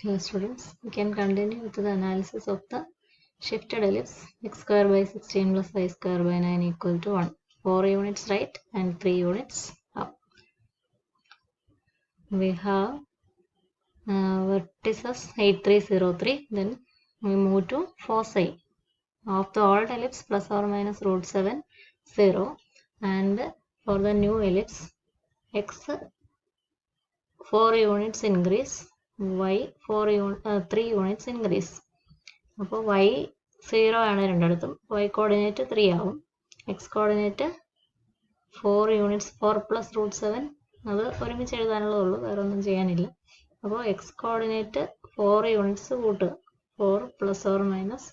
Hello students, we can continue with the analysis of the shifted ellipse x square by 16 plus y square by 9 equal to 1. 4 units right and 3 units up. We have vertices 8303, then we move to foci of the old ellipse plus or minus root 7 0, and for the new ellipse x 4 units increase, y 3 units increase. അപ്പോൾ y 0 ആണ് രണ്ടിടത്തും, y coordinate 3 ആവും, x coordinate 4 units 4 plus root 7 അത് ഒരുമിച്ച് എഴുതാനുള്ളതുള്ളൂ, വേറെ ഒന്നും ചെയ്യാനില്ല. അപ്പോൾ x കോർഡിനേറ്റ് 4 യൂണിറ്റ്സ് കൂട്ടുക, 4 പ്ലസ് ഓർ മൈനസ്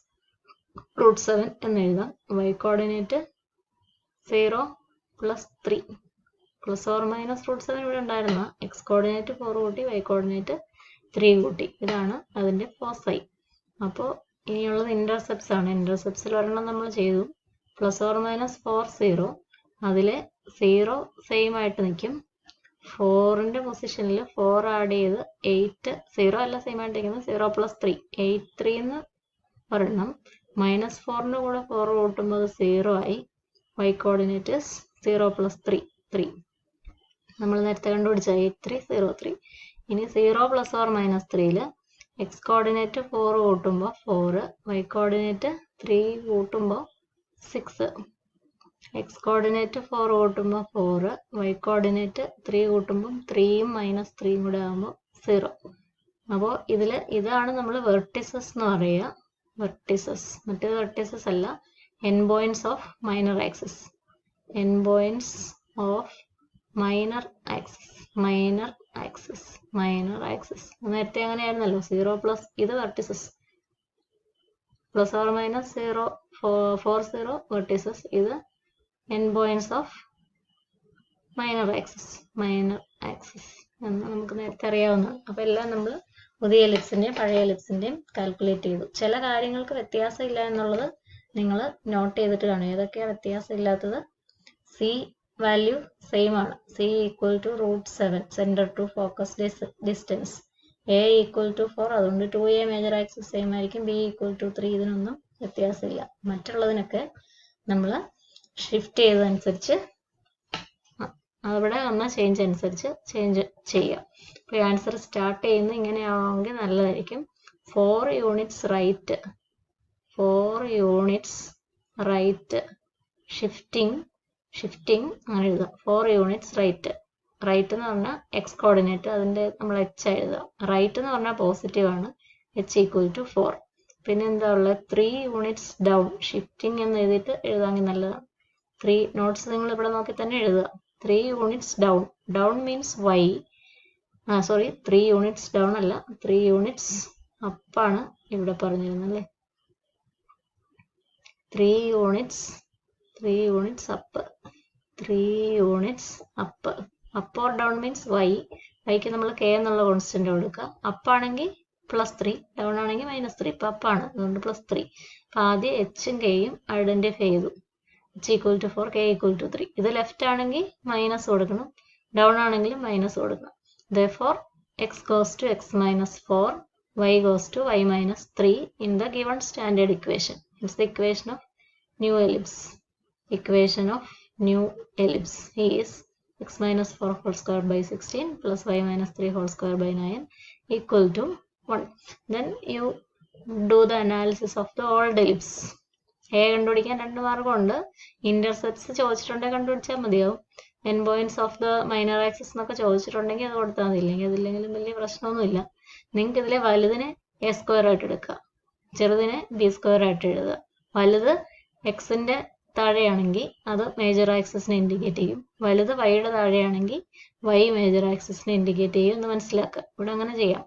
റൂട്ട് 7 എന്ന് എഴുതാം. y coordinate 0 plus 3 plus or minus root 7 ഇവിടെ ഉണ്ടായിരുന്ന, x കോർഡിനേറ്റ് 4 കൂട്ടി y കോർഡിനേറ്റ് 3 കൂട്ടി, ഇതാണ് അതിൻ്റെ ഫോസൈ. അപ്പോൾ ഇനിയുള്ളത് ഇന്റർസെപ്റ്റ്സ് ആണ്. ഇന്റർസെപ്റ്റ്സിൽ ഒരെണ്ണം നമ്മൾ ചെയ്തു, പ്ലസ് ഓർ മൈനസ് 4 0, അതിൽ 0 സെയിം ആയിട്ട് നിൽക്കും. 4ന്റെ പൊസിഷനിൽ 4 ആഡ് ചെയ്ത് 8 0 അല്ല സെയിം ആയിട്ട് നിൽക്കുന്നത്, 0 പ്ലസ് 3 8 3 എന്ന് ഒരെണ്ണം, മൈനസ് 4ന്റെ കൂടെ 4 കൂട്ടുമ്പോൾ 0 ആയി. y കോർഡിനേറ്റ് 0 പ്ലസ് 3 3 നമ്മൾ നേരത്തെ കണ്ടുപിടിച്ച 8303. ഇനി 0 പ്ലസ് ഓർ മൈനസ് 3ൽ x കോർഡിനേറ്റ് 4 കൂട്ടുമ്പോൾ 4, y കോർഡിനേറ്റ് 3 കൂട്ടുമ്പോൾ 6, x കോർഡിനേറ്റ് 4 കൂട്ടുമ്പോൾ 4, y കോർഡിനേറ്റ് 3 കൂട്ടുമ്പോൾ 3യും മൈനസ് 3യും കൂടെ ആകുമ്പോൾ 0. അപ്പോൾ ഇതാണ് നമ്മൾ വെർട്ടിസസ് എന്ന് പറയുക. വെർട്ടിസസ്, മറ്റേത് വെർട്ടിസസ് അല്ല, end points of minor axis. End points of minor axis, minor axis, minor axis. നേരത്തെ അങ്ങനെയായിരുന്നല്ലോ, 0 പ്ലസ്, ഇത് vertices, plus or minus 0 4 0 vertices, ഇത് end points of minor axis, minor axis എന്ന് നമുക്ക് നേരത്തെ അറിയാവുന്നതാണ്. അപ്പോൾ എല്ലാം നമ്മൾ പുതിയ എലിപ്സിന്റെയും പഴയ എലിപ്സിന്റെയും കാൽക്കുലേറ്റ് ചെയ്തു. ചില കാര്യങ്ങൾക്ക് വ്യത്യാസം ഇല്ല എന്നുള്ളത് നിങ്ങൾ നോട്ട് ചെയ്തിട്ട് കാണും. ഏതൊക്കെയാണ് വ്യത്യാസം ഇല്ലാത്തത്? സി വാല്യൂ സെയിം ആണ്, c equal to root 7 centre to focus distance, a equal to 4, അതുകൊണ്ട് 2a മേജർ ആക്സിസ് സെയിം ആയിരിക്കും, b ഈക്വൽ ടു 3, ഇതിനൊന്നും വ്യത്യാസമില്ല. മറ്റുള്ളതിനൊക്കെ നമ്മൾ ഷിഫ്റ്റ് ചെയ്തതനുസരിച്ച് അവിടെ വന്ന ചേഞ്ച് അനുസരിച്ച് ചേഞ്ച് ചെയ്യാം. അപ്പോൾ ആൻസർ സ്റ്റാർട്ട് ചെയ്യുന്നത് ഇങ്ങനെയാണെങ്കിൽ നല്ലതായിരിക്കും. 4 units right, 4 units right, shifting അങ്ങനെ എഴുതാം. 4 യൂണിറ്റ്സ് റൈറ്റ്, റൈറ്റ് എന്ന് പറഞ്ഞാൽ എക്സ് കോർഡിനേറ്റ്, അതിൻ്റെ നമ്മൾ എച്ച് എഴുതാം. റൈറ്റ് എന്ന് പറഞ്ഞാൽ പോസിറ്റീവ് ആണ്, എച്ച് ഈക്വൽ ടു 4. പിന്നെ എന്താ ഉള്ളത്? 3 യൂണിറ്റ്സ് ഡൗൺ, ഷിഫ്റ്റിംഗ് എന്ന് എഴുതിയിട്ട് എഴുതാമെങ്കിൽ നല്ലതാണ്. 3 നോട്ട്സ് നിങ്ങൾ ഇവിടെ നോക്കി തന്നെ എഴുതുക. 3 units down, down means Y, 3 units down അല്ല, 3 യൂണിറ്റ്സ് അപ്പാണ് ഇവിടെ പറഞ്ഞിരുന്നത് അല്ലേ. 3 units up, 3 units up. Up or down means Y, വൈക്ക് നമ്മൾ കെ എന്നുള്ള കോൺസ്റ്റന്റ് കൊടുക്കുക. അപ്പാണെങ്കിൽ +3, ഡൗൺ ആണെങ്കിൽ -3. ഇപ്പം അപ്പാണ്, അതുകൊണ്ട് +3. അപ്പം ആദ്യം എച്ചും കെയും ഐഡന്റിഫൈ ചെയ്തു. h equal to 4, k equal to 3. ഇത് ലെഫ്റ്റ് ആണെങ്കിൽ മൈനസ് കൊടുക്കണം, ഡൗൺ ആണെങ്കിലും മൈനസ് കൊടുക്കണം. Therefore x goes to x minus 4, y goes to y minus 3 in the given standard equation. It's the equation of new ellipse. Equation of new ellipse is x minus 4 whole square by 16 plus y minus 3 whole square by 9 equal to 1. Then you do the analysis of the old ellipse. A കണ്ടുപിടിക്കാൻ 2 മാർഗമുണ്ട്. Intercepts ചോദിച്ചിട്ടുണ്ടെങ്കിൽ കണ്ടുപിടിച്ചാൽ മതിയാവും. N points of the minor axis എന്നൊക്കെ ചോദിച്ചിട്ടുണ്ടെങ്കിൽ അത് കൊടുത്താൽ മതി, ഇല്ലെങ്കിൽ അതില്ലെങ്കിലും വലിയ പ്രശ്നമൊന്നുമില്ല. നിങ്ങൾക്ക് ഇതിലെ വലുതിനെ a സ്ക്വയർ ആയിട്ട് എടുക്കുക, ചെറുതിനെ b സ്ക്വയർ ആയിട്ട് എഴുതുക. വലുത് എക്സിന്റെ താഴെയാണെങ്കിൽ അത് മേജർ ആക്സിസിനെ ഇൻഡിക്കേറ്റ് ചെയ്യും, വലുത് വൈയുടെ താഴെയാണെങ്കിൽ വൈ മേജർ ആക്സിസിനെ ഇൻഡിക്കേറ്റ് ചെയ്യും എന്ന് മനസ്സിലാക്കുക. ഇവിടെ അങ്ങനെ ചെയ്യാം.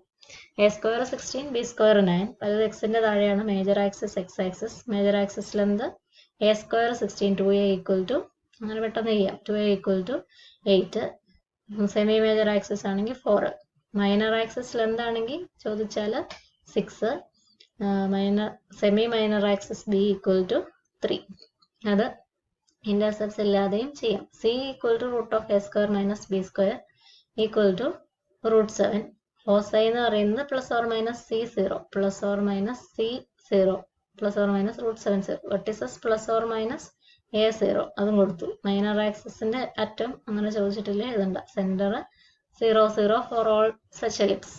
a സ്ക്വയർ 16, b സ്ക്വയർ 9, വലുത് എക്സിന്റെ താഴെയാണ്, major axis X axis, major ആക്സിസിൽ എന്ത് a square 16, 2a equal to, അങ്ങനെ പെട്ടെന്ന് ചെയ്യാം, 2a equal to 8. Semi major axis ആണെങ്കിൽ 4, മൈനർ ആക്സിസിൽ എന്താണെങ്കിൽ ചോദിച്ചാൽ 6, semi minor axis b equal to 3. അത് ഇന്റർസെപ്റ്റ്സ് ഇല്ലാതെയും ചെയ്യാം. c equal to root of a square minus b square equal to root 7. Foci എന്ന് പറയുന്നത് plus or minus C0 plus or minus C0 plus or minus √7 vertices plus or minus A0 അതും കൊടുത്തു. Minor ആക്സിസിന്റെ അറ്റം അങ്ങനെ ചോദിച്ചിട്ടില്ലേ, എഴുതണ്ട. Centre 0 0 for all such ellipse.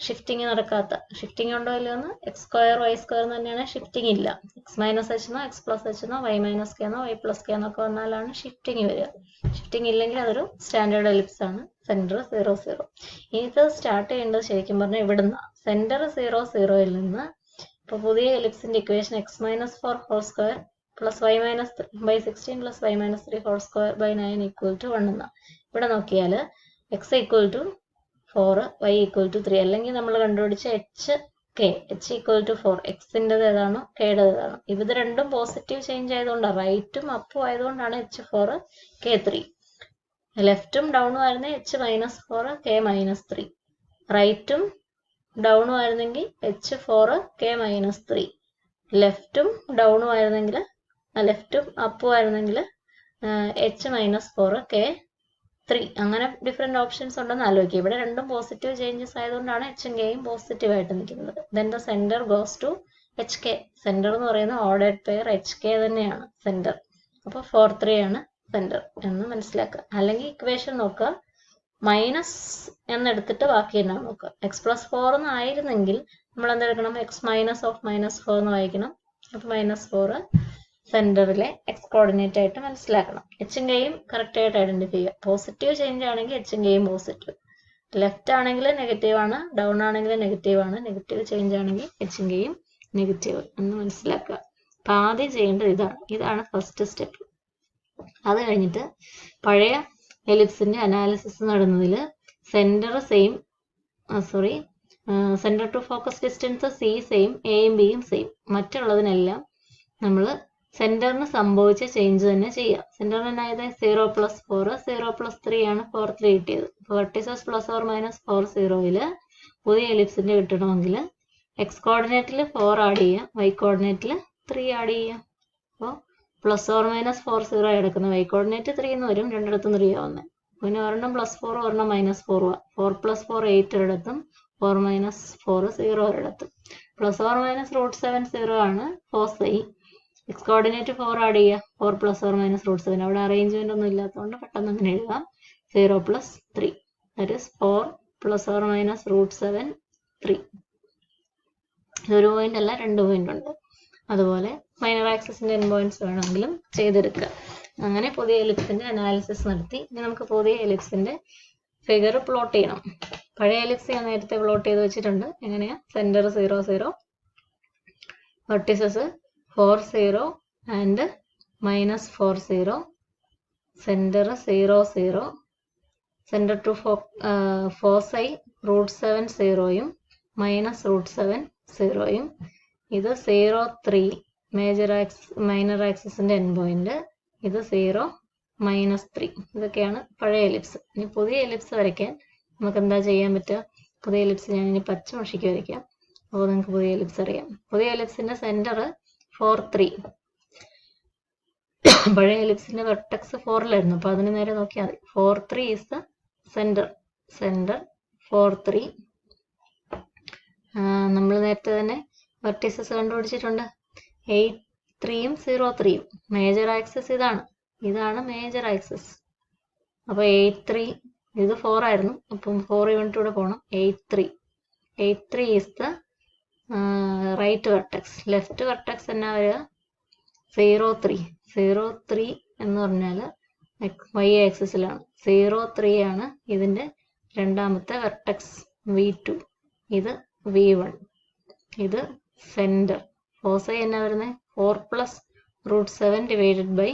Shifting നടക്കാത്ത, shifting ഉണ്ടോ ഇല്ലയോ എന്ന് എക്സ് സ്ക്വയർ വൈ സ്ക്വയർ തന്നെയാണ്, ഷിഫ്റ്റിംഗ് ഇല്ല. എക്സ് മൈനസ് എച്ച് എന്നോ എക്സ് പ്ലസ് എച്ച് എന്നോ വൈ മൈനസ് കെ എന്നോ വൈ പ്ലസ് കെ എന്നൊക്കെ വന്നാലാണ് ഷിഫ്റ്റിംഗ് വരിക. ഷിഫ്റ്റിംഗ് ഇല്ലെങ്കിൽ അതൊരു സ്റ്റാൻഡേർഡ് എലിപ്സ് ആണ്. സെന്റർ 0 0. ഇത് സ്റ്റാർട്ട് ചെയ്യേണ്ടത് ശരിക്കും പറഞ്ഞാൽ ഇവിടുന്ന് സെന്റർ 0 0യിൽ നിന്ന്. ഇപ്പൊ പുതിയ എലിപ്സിന്റെ equation x minus 4 whole square plus y minus 3/16 plus y minus 3 whole square by 9 equal to 1 എന്ന. ഇവിടെ നോക്കിയാൽ x equal to 4 y equal to 3, അല്ലെങ്കിൽ നമ്മൾ കണ്ടുപിടിച്ച എച്ച് ഈക്വൽ ടു 4. എക്സിൻ്റെത് ഏതാണോ കെയുടെ ഏതാണോ, ഇത് രണ്ടും പോസിറ്റീവ് ചേഞ്ച് ആയതുകൊണ്ടാണ്, റൈറ്റും അപ്പും ആയതുകൊണ്ടാണ് H4 K3. ലെഫ്റ്റും ഡൗണും ആയിരുന്നെങ്കിൽ H മൈനസ് 4 K മൈനസ് 3. റൈറ്റും ഡൗണും ആയിരുന്നെങ്കിൽ H4 K മൈനസ് 3. ലെഫ്റ്റും ഡൗണും ആയിരുന്നെങ്കിൽ, ലെഫ്റ്റും അപ്പും ആയിരുന്നെങ്കിൽ H മൈനസ് 4 K 3. അങ്ങനെ ഡിഫറെന്റ് ഓപ്ഷൻസ് ഉണ്ടെന്ന് ആലോചിക്കുക. ഇവിടെ രണ്ടും പോസിറ്റീവ് ചേഞ്ചസ് ആയതുകൊണ്ടാണ് എച്ചും കെയും പോസിറ്റീവ് ആയിട്ട് നിൽക്കുന്നത്. Then the centre goes to HK. Centre എന്ന് പറയുന്നത് ഓർഡേഡ് പെയർ HK തന്നെയാണ് സെന്റർ. അപ്പോൾ 4 3 ആണ് സെന്റർ എന്ന് മനസ്സിലാക്കുക. അല്ലെങ്കിൽ ഇക്വേഷൻ നോക്കുക, മൈനസ് എന്നെടുത്തിട്ട് ബാക്കി എന്നാണ് നോക്കുക. എക്സ് പ്ലസ് 4 എന്നായിരുന്നെങ്കിൽ നമ്മൾ എന്തെടുക്കണം, എക്സ് മൈനസ് ഓഫ് മൈനസ് 4 എന്ന് വായിക്കണം. അപ്പോൾ -4 സെന്ററിലെ എക്സ് കോർഡിനേറ്റ് ആയിട്ട് മനസ്സിലാക്കണം. എച്ചും കെയും കറക്റ്റ് ആയിട്ട് ഐഡന്റിഫൈ ചെയ്യുക. പോസിറ്റീവ് ചേഞ്ച് ആണെങ്കിൽ എച്ചും കെയും പോസിറ്റീവ്, ലെഫ്റ്റ് ആണെങ്കിൽ നെഗറ്റീവ് ആണ്, ഡൗൺ ആണെങ്കിൽ നെഗറ്റീവ് ആണ്, നെഗറ്റീവ് ചേഞ്ച് ആണെങ്കിൽ എച്ചും കെയും നെഗറ്റീവ് എന്ന് മനസ്സിലാക്കുക. അപ്പൊ ആദ്യം ചെയ്യേണ്ടത് ഇതാണ് ഫസ്റ്റ് സ്റ്റെപ്പ്. അത് കഴിഞ്ഞിട്ട് പഴയ എലിപ്സിന്റെ അനാലിസിസ് നടന്നതിൽ centre same, centre to focus distance C same, എയും ബിയും സെയിം. മറ്റുള്ളതിനെല്ലാം നമ്മൾ സെന്ററിന് സംഭവിച്ച ചേഞ്ച് തന്നെ ചെയ്യാം. സെന്ററിനായത് 0 + 4 0 + 3 ആണ് 4 3 കിട്ടിയത്. വെർട്ടിസസ് പ്ലസ് ഓർ മൈനസ് 4 0യില് പുതിയ എലിപ്സിന്റെ കിട്ടണമെങ്കിൽ എക്സ് കോർഡിനേറ്റിൽ 4 ആഡ് ചെയ്യാം, വൈ കോർഡിനേറ്റിൽ 3 ആഡ് ചെയ്യാം. അപ്പോൾ പ്ലസ് ഓർ മൈനസ് 4 0 എടുക്കുന്ന വൈ കോർഡിനേറ്റ് 3 എന്ന് വരും, രണ്ടിടത്തും 3 ആവുന്നത്. പിന്നെ ഒരെണ്ണം +4 ഒരെണ്ണം -4 4 + 4 8 ഒരിടത്തും 4 - 4 0 ഒരിടത്തും. പ്ലസ് ഓർ മൈനസ് √7 0 ആണ് ഫോസൈ. എക്സ് കോർഡിനേറ്റ് 4 ആഡ് ചെയ്യുക, 4 + ഓർ മൈനസ് √7. അവിടെ അറേഞ്ച്മെന്റ് ഒന്നും ഇല്ലാത്തതുകൊണ്ട് പെട്ടെന്ന് അങ്ങനെ എഴുതാം. 0 + 3 ദാറ്റ് ഈസ് 4 + ഓർ മൈനസ് √7 3. ഇതൊരു പോയിന്റ് അല്ല, 2 പോയിന്റ് ഉണ്ട്. അതുപോലെ മൈനർ ആക്സിസിന്റെ എൻ പോയിന്റ്സ് വേണമെങ്കിലും ചെയ്തെടുക്കുക. അങ്ങനെ പുതിയ എലിപ്സിന്റെ അനാലിസിസ് നടത്തി. ഇനി നമുക്ക് പുതിയ എലിപ്സിന്റെ ഫിഗർ പ്ലോട്ട് ചെയ്യണം. പഴയ എലിപ്സ് ഞാൻ നേരത്തെ പ്ലോട്ട് ചെയ്ത് വെച്ചിട്ടുണ്ട്. എങ്ങനെയാ, centre 0 0, vertices 4 0 and -4 0, centre 0 0, centre to foci √7 0യും -√7 0യും. ഇത് 0 3 മൈനർ ആക്സിസിന്റെ എൻ പോയിന്റ്. ഇത് 0 -3. ഇതൊക്കെയാണ് പഴയ എലിപ്സ്. ഇനി പുതിയ എലിപ്സ് വരയ്ക്കാൻ നമുക്ക് എന്താ ചെയ്യാൻ പറ്റുക? പുതിയ എലിപ്സ് ഞാൻ ഇനി പച്ച മഷിക്ക് വരയ്ക്കാം. അപ്പോൾ നിങ്ങൾക്ക് പുതിയ എലിപ്സ് അറിയാം. പുതിയ എലിപ്സിന്റെ സെന്റർ 4 3. പഴയ എലിപ്സിന്റെ വെർട്ടെക്സ് 4ലായിരുന്നു, അപ്പൊ അതിന് നേരെ നോക്കിയാൽ മതി. 4 3 ഈസ് ദ സെന്റർ. 4 3. നമ്മൾ നേരത്തെ തന്നെ വെർട്ടിസസ് കണ്ടുപിടിച്ചിട്ടുണ്ട്. 8 3യും 0 3യും. മേജർ ആക്സിസ് ഇതാണ് മേജർ ആക്സിസ്. അപ്പൊ 8 3, ഇത് 4 ആയിരുന്നു, അപ്പം 4 യൂണിറ്റ് കൂടെ പോകണം. 8 3 is the right vertex. Left vertex എന്നാ വരിക? 0 3. 0 3 എന്ന് പറഞ്ഞാൽ വൈ ആക്സിസിലാണ്. 0 3 ആണ് ഇതിന്റെ രണ്ടാമത്തെ വെർട്ടെക്സ് V2. ഇത് V1. ഇത് സെന്റർ. ഫോസൈ എന്നാ വരുന്നത്? 4 + √7 ഡിവൈഡഡ് ബൈ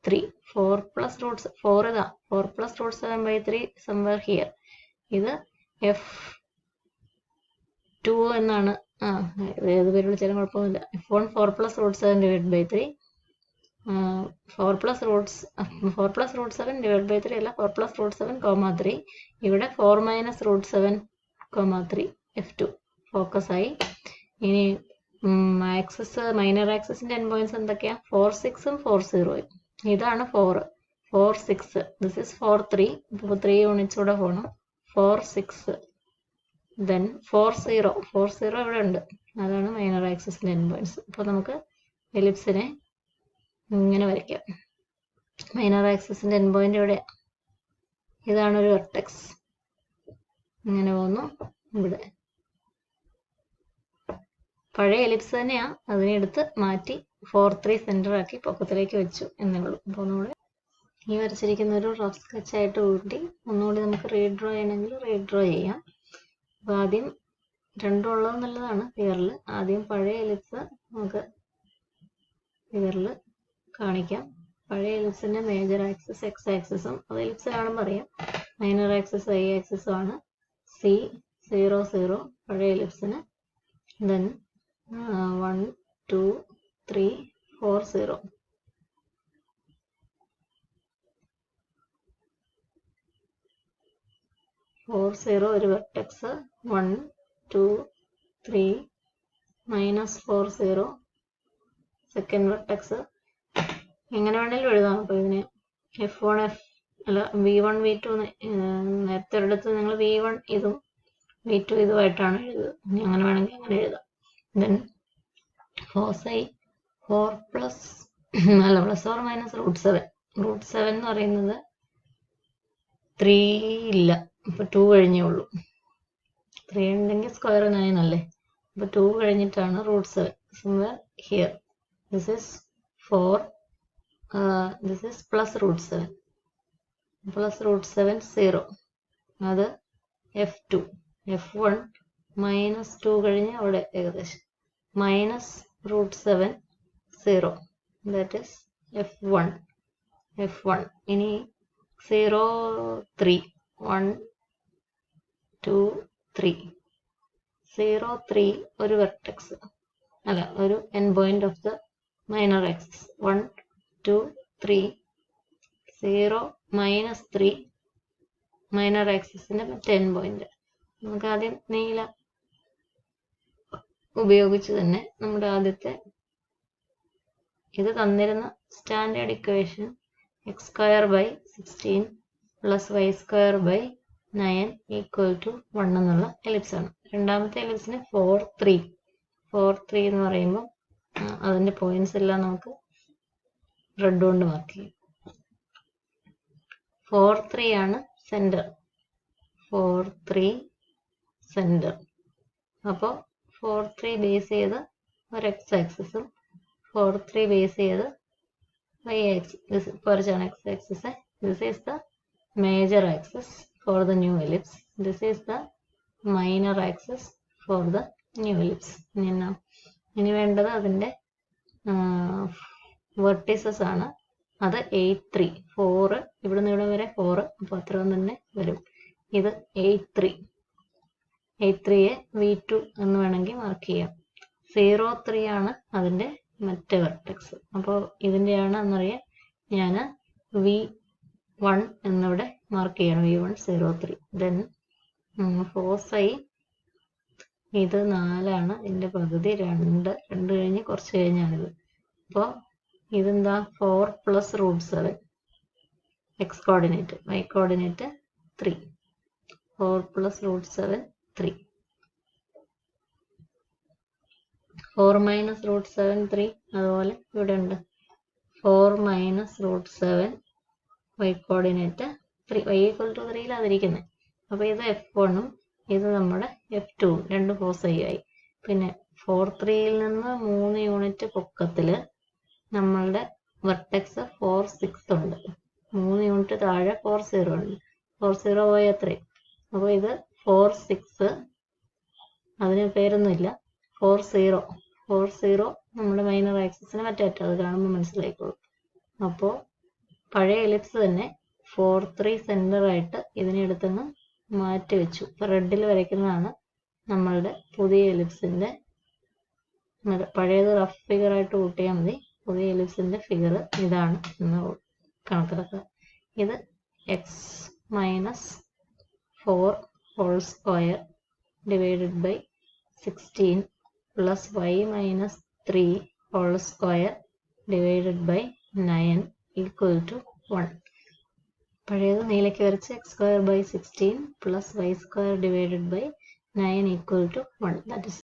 3. 4 + √4 ഇതാ, 4 + √7/3 സംവെയർ ഹിയർ. ഇത് F2 എന്നാണ്. ഏത് പേര് വിളിച്ചാലും കുഴപ്പമൊന്നുമില്ല. F1 4 + √7 divide by 3. 4 + √7 divide by 3 അല്ല, 4 + √7, 3. ഇവിടെ 4 - √7, 3. F2 ഫോക്കസ് ആയി. ഇനി ആക്സിസ്, മൈനർ ആക്സിസിന്റെ എൻ പോയിന്റ്സ് എന്തൊക്കെയാ? 4 6ഉം 4 0യും. ഇതാണ് 4 6. This is 4 3. ഇപ്പോൾ 3 യൂണിറ്റ്സ് കൂടെ പോകണം. 4 6. ദെൻ 4 0 ഇവിടെ ഉണ്ട്, അതാണ് മൈനർ ആക്സിസിന്റെ എൻഡ് പോയിന്റ്സ്. അപ്പോൾ നമുക്ക് എലിപ്സിനെ ഇങ്ങനെ വരയ്ക്കാം. മൈനർ ആക്സിസിന്റെ എൻഡ് പോയിന്റ് ഇവിടെ, ഇതാണ് ഒരു വെർട്ടെക്സ്, ഇങ്ങനെ പോകുന്നു ഇവിടെ. പഴയ എലിപ്സ് തന്നെയാ, അതിനെ എടുത്ത് മാറ്റി 4 3 സെന്റർ ആക്കി പൊക്കത്തിലേക്ക് വെച്ചു എന്നേ ഉള്ളൂ. അപ്പോൾ ഒന്നുകൂടെ ഈ വരച്ചിരിക്കുന്ന ഒരു റഫ് സ്കെച്ച് ആയിട്ട് കൂട്ടി ഒന്നുകൂടി നമുക്ക് റീഡ്രോ ചെയ്യണമെങ്കിൽ റീഡ്രോ ചെയ്യാം. അപ്പോൾ ആദ്യം രണ്ടും ഉള്ളത് നല്ലതാണ് ഫിഗറിൽ. ആദ്യം പഴയ എലിപ്സ് നമുക്ക് ഫിഗറിൽ കാണിക്കാം. പഴയ എലിപ്സിന്റെ മേജർ ആക്സിസ് എക്സ് ആക്സിസും, അത് എലിപ്സ് കാണുമ്പോൾ അറിയാം. മൈനർ ആക്സിസ് വൈ ആക്സിസും ആണ്. C 0 0 പഴയ എലിപ്സിന്. ദെൻ 1 2 3 4 0. ഒരു വെർട്ടെക്സ് 1 2 3 -4 0 സെക്കൻഡ് വെർട്ടെക്സ്. എങ്ങനെ വേണമെങ്കിലും എഴുതാം. അപ്പോൾ ഇതിന് F1 അല്ല V1 V2 നേരത്തെ ഒരിടത്ത് നിങ്ങൾ V1 ഇതും V2 ഇതുമായിട്ടാണ് എഴുതുക. ഇനി അങ്ങനെ വേണമെങ്കിൽ അങ്ങനെ എഴുതാം. Then 4 plus or minus √7. √7 എന്ന് പറയുന്നത് 3 ഇല്ല, ഇപ്പൊ 2 കഴിഞ്ഞേ ഉള്ളൂ. 3 ഉണ്ടെങ്കിൽ സ്ക്വയർ 9 അല്ലേ, അപ്പൊ 2 കഴിഞ്ഞിട്ടാണ് √7. somewhere here this is 4, this is plus √7. plus √7 0, അത് F2. F1 -2 കഴിഞ്ഞ് അവിടെ ഏകദേശം -√7 0, that is F1. ഇനി 0 3 1 2 3 0 3 ഒരു വെർട്ടെക്സ് അല്ല ഒരു end point of the minor axis. 1 2 3 0 -3 minor ആക്സിസിന്റെ മറ്റേ എൻഡ് പോയിന്റ്. നമുക്ക് ആദ്യം നീല ഉപയോഗിച്ച് തന്നെ നമ്മുടെ ആദ്യത്തെ ഇത് തന്നിരുന്ന സ്റ്റാൻഡേർഡ് ഇക്വേഷൻ x² / 16 + y² / 9 = 1 എന്നുള്ള എലിപ്സ് ആണ്. രണ്ടാമത്തെ എലിപ്സിന് 4 3 എന്ന് പറയുമ്പോൾ അതിന്റെ പോയിന്റ്സ് എല്ലാം നമുക്ക് റെഡ് കൊണ്ട് മാർക്ക് ചെയ്യും. 4 3 ആണ് സെന്റർ. 4 3 സെന്റർ. അപ്പോൾ 4 3 ബേസ് ചെയ്ത് ഒരു എക്സ് ആക്സിസും 4 3 ബേസ് ചെയ്ത് y axis പൊരച്ചാണ് x axis. This is the major axis for the new ellipse. This is the minor axis for the new ellipse. ഇനി വേണ്ടത് അതിന്റെ വെർട്ടിസസ് ആണ്. അത് 8 3 4 ഇവിടെ നിന്ന് ഇവിടെ വരെ 4, അപ്പോൾ അത്രയും തന്നെ വരും. ഇത് 8 3യെ V2 എന്ന് വേണമെങ്കിൽ മാർക്ക് ചെയ്യാം. 0 3 ആണ് അതിന്റെ മറ്റേ വെർട്ടെക്സ്. അപ്പോൾ ഇതിന്റെയാണ് എന്നറിയാൻ ഞാൻ V1 എന്നിവിടെ മാർക്ക് ചെയ്യണം. V1 0 3. ദെൻ 4 ഇത് 4 ആണ്, ഇതിന്റെ പകുതി 2 കഴിഞ്ഞ് കുറച്ച് കഴിഞ്ഞാണിത്. അപ്പോൾ ഇതെന്താ 4 + √7 x കോർഡിനേറ്റ്, y കോർഡിനേറ്റ് 3. 4 + √7 3. 4 - √7 3 അതുപോലെ ഇവിടെ ഉണ്ട്. 4 - √7 y കോർഡിനേറ്റ് 3. y = 3 അതിരിക്കുന്നത്. അപ്പോൾ ഇത് F1ഉം ഇത് നമ്മുടെ F2ഉം രണ്ട് ആയി. പിന്നെ 4 3യിൽ നിന്ന് 3 യൂണിറ്റ് പൊക്കത്തില് നമ്മളുടെ വെർട്ടെക്സ് 4 6 ഉണ്ട്. 3 യൂണിറ്റ് താഴെ 4 0 ഉണ്ട്. 4 0 പോയി അത്രയും. അപ്പോൾ ഇത് 4 6, അതിന് പേരൊന്നുമില്ല. 4 0 നമ്മുടെ മൈനർ ആക്സിസിന് മറ്റേ അത് കാണുമ്പോൾ മനസ്സിലായിക്കോളും. അപ്പോൾ പഴയ എലിപ്സ് തന്നെ 4 3 സെന്റർ ആയിട്ട് ഇതിനെ എടുത്തങ്ങ് മാറ്റി വെച്ചു. ഇപ്പൊ റെഡിൽ വരയ്ക്കുന്നതാണ് നമ്മളുടെ പുതിയ എലിപ്സിന്റെ. പഴയത് റഫ് ഫിഗർ ആയിട്ട് കൂട്ടിയാൽ മതി. പുതിയ എലിപ്സിന്റെ ഫിഗർ ഇതാണ് എന്ന് കണക്കിലാക്കുക. ഇത് x - 4 whole square divided by 16 + y - 3 whole square divided by 9 = 1. പഴയത് നീലയ്ക്ക് വരച്ച് x² / 16 + y² divided by 9 equal to 1. That is